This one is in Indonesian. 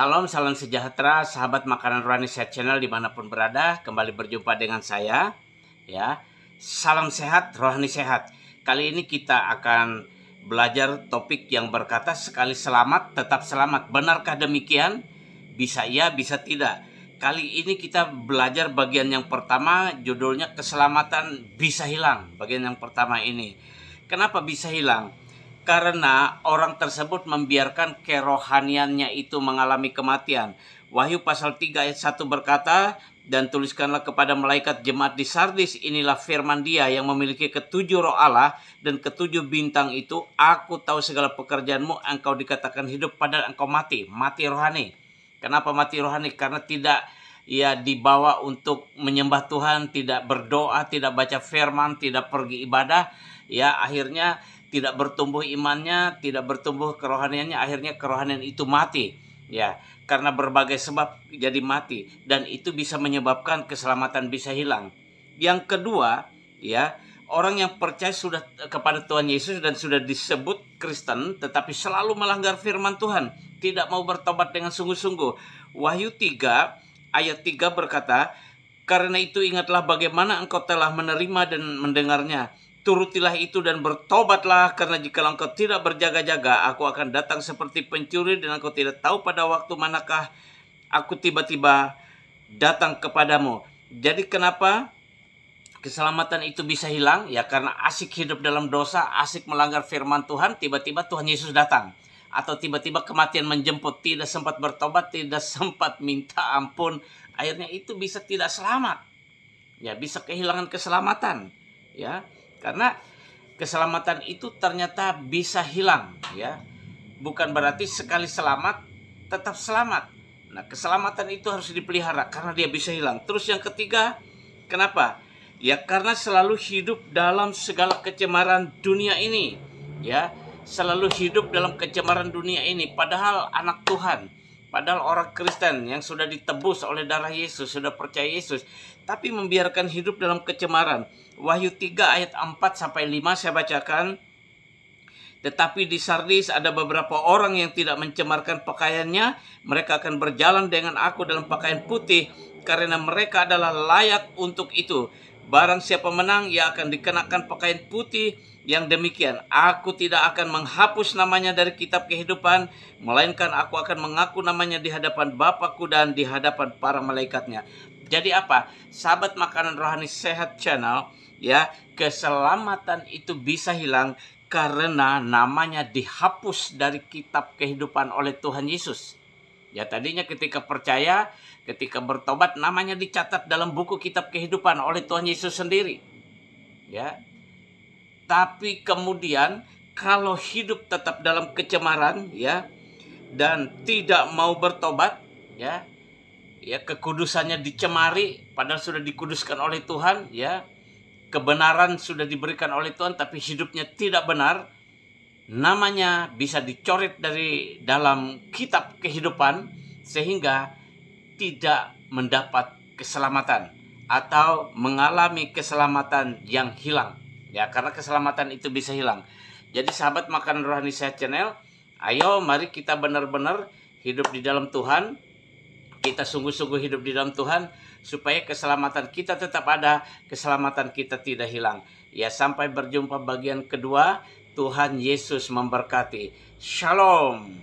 Salam sejahtera, sahabat Makanan Rohani Sehat Channel dimanapun berada. Kembali berjumpa dengan saya, ya. Salam sehat, rohani sehat. Kali ini kita akan belajar topik yang berkata sekali selamat, tetap selamat. Benarkah demikian? Bisa iya, bisa tidak. Kali ini kita belajar bagian yang pertama, judulnya keselamatan bisa hilang. Bagian yang pertama ini. Kenapa bisa hilang? Karena orang tersebut membiarkan kerohaniannya itu mengalami kematian. Wahyu pasal 3 ayat 1 berkata, "Dan tuliskanlah kepada malaikat jemaat di Sardis, inilah firman Dia yang memiliki ketujuh roh Allah dan ketujuh bintang itu. Aku tahu segala pekerjaanmu, engkau dikatakan hidup padahal engkau mati." Mati rohani. Kenapa mati rohani? Karena tidak dibawa untuk menyembah Tuhan, tidak berdoa, tidak baca firman, tidak pergi ibadah, akhirnya tidak bertumbuh imannya, tidak bertumbuh kerohaniannya, akhirnya kerohanian itu mati. Karena berbagai sebab jadi mati, dan itu bisa menyebabkan keselamatan bisa hilang. Yang kedua, orang yang percaya sudah kepada Tuhan Yesus dan sudah disebut Kristen, tetapi selalu melanggar firman Tuhan, tidak mau bertobat dengan sungguh-sungguh. Wahyu 3 ayat 3 berkata, "Karena itu ingatlah bagaimana engkau telah menerima dan mendengarnya. Turutilah itu dan bertobatlah, karena jika engkau tidak berjaga-jaga, aku akan datang seperti pencuri dan engkau tidak tahu pada waktu manakah aku tiba-tiba datang kepadamu." Jadi kenapa keselamatan itu bisa hilang? Karena asik hidup dalam dosa, asik melanggar firman Tuhan, tiba-tiba Tuhan Yesus datang. Atau tiba-tiba kematian menjemput, tidak sempat bertobat, tidak sempat minta ampun, akhirnya itu bisa tidak selamat. Bisa kehilangan keselamatan. Karena keselamatan itu ternyata bisa hilang, bukan berarti sekali selamat tetap selamat. Nah, keselamatan itu harus dipelihara karena dia bisa hilang. Terus yang ketiga, kenapa? Karena selalu hidup dalam segala kecemaran dunia ini, selalu hidup dalam kecemaran dunia ini. Padahal anak Tuhan, padahal orang Kristen yang sudah ditebus oleh darah Yesus, sudah percaya Yesus, tapi membiarkan hidup dalam kecemaran. Wahyu 3 ayat 4-5 saya bacakan. "Tetapi di Sardis ada beberapa orang yang tidak mencemarkan pakaiannya. Mereka akan berjalan dengan aku dalam pakaian putih, karena mereka adalah layak untuk itu. Barang siapa menang, ia akan dikenakan pakaian putih yang demikian. Aku tidak akan menghapus namanya dari kitab kehidupan, melainkan aku akan mengaku namanya di hadapan Bapakku dan di hadapan para malaikatnya." Jadi apa? Sahabat Makanan Rohani Sehat Channel, keselamatan itu bisa hilang karena namanya dihapus dari kitab kehidupan oleh Tuhan Yesus. Tadinya ketika percaya, ketika bertobat, namanya dicatat dalam buku kitab kehidupan oleh Tuhan Yesus sendiri. Tapi kemudian kalau hidup tetap dalam kecemaran, dan tidak mau bertobat, kekudusannya dicemari, padahal sudah dikuduskan oleh Tuhan, kebenaran sudah diberikan oleh Tuhan, tapi hidupnya tidak benar, namanya bisa dicoret dari dalam kitab kehidupan, sehingga tidak mendapat keselamatan atau mengalami keselamatan yang hilang. Karena keselamatan itu bisa hilang. Jadi sahabat Makanan Rohani Sehat Channel, ayo mari kita benar-benar hidup di dalam Tuhan. Kita sungguh-sungguh hidup di dalam Tuhan, supaya keselamatan kita tetap ada, keselamatan kita tidak hilang. Sampai berjumpa bagian kedua. Tuhan Yesus memberkati. Shalom.